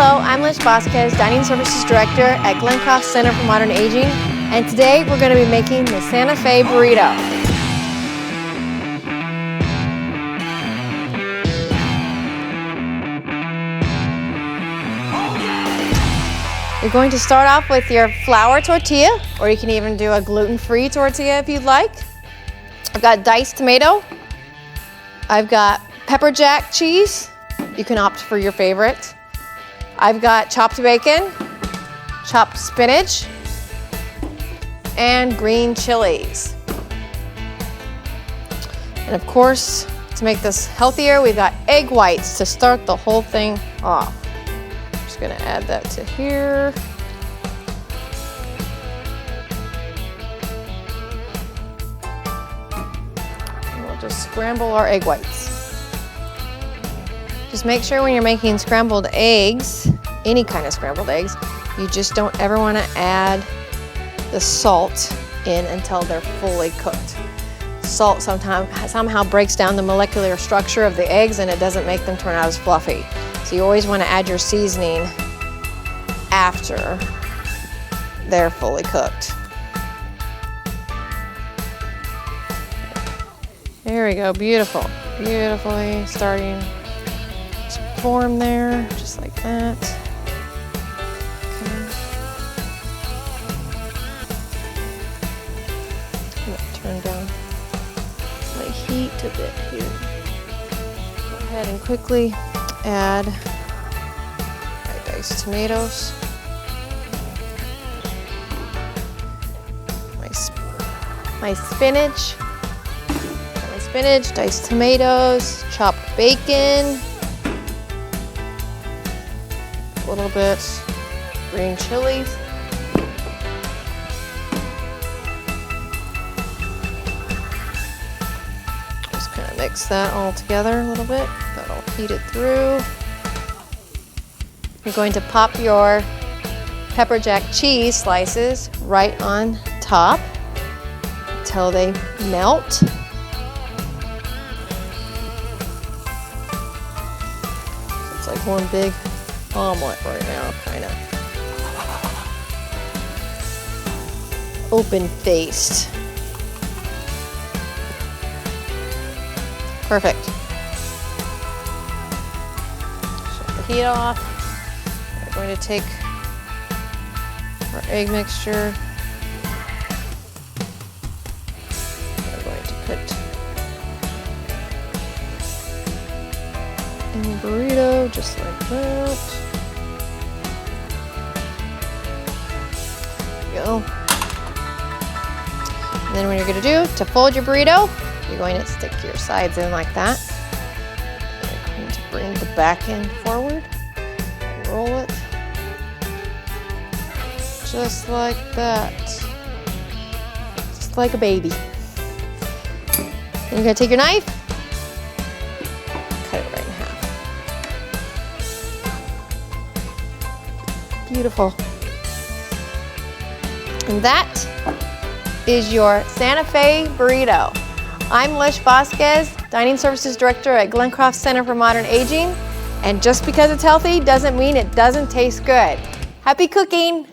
Hello, I'm Liz Vasquez, Dining Services Director at Glencroft Center for Modern Aging, and today we're going to be making the Santa Fe burrito. You're going to start off with your flour tortilla, or you can even do a gluten-free tortilla if you'd like. I've got diced tomato. I've got pepper jack cheese. You can opt for your favorite. I've got chopped bacon, chopped spinach, and green chilies. And of course, to make this healthier, we've got egg whites to start the whole thing off. Just gonna add that to here. And we'll just scramble our egg whites. Just make sure when you're making scrambled eggs, any kind of scrambled eggs, you just don't ever want to add the salt in until they're fully cooked. Salt somehow breaks down the molecular structure of the eggs and it doesn't make them turn out as fluffy. So you always want to add your seasoning after they're fully cooked. There we go, beautiful. Beautifully starting to form there, just like that. Okay. I'm gonna turn down my heat a bit here. Go ahead and quickly add my diced tomatoes, my spinach, diced tomatoes, chopped bacon, a little bit green chilies. Just kind of mix that all together a little bit. That'll heat it through. You're going to pop your pepper jack cheese slices right on top until they melt. It's like one big omelet right now, kind of open-faced. Perfect. Shut the heat off. We're going to take our egg mixture. We're going to put in the burrito just like that. Go. And then what you're going to do to fold your burrito, you're going to stick your sides in like that. You're going to bring the back end forward, roll it, just like that, just like a baby. Then you're going to take your knife, cut it right in half. Beautiful. And that is your Santa Fe burrito. I'm Lish Vasquez, Dining Services Director at Glencroft Center for Modern Aging. And just because it's healthy doesn't mean it doesn't taste good. Happy cooking!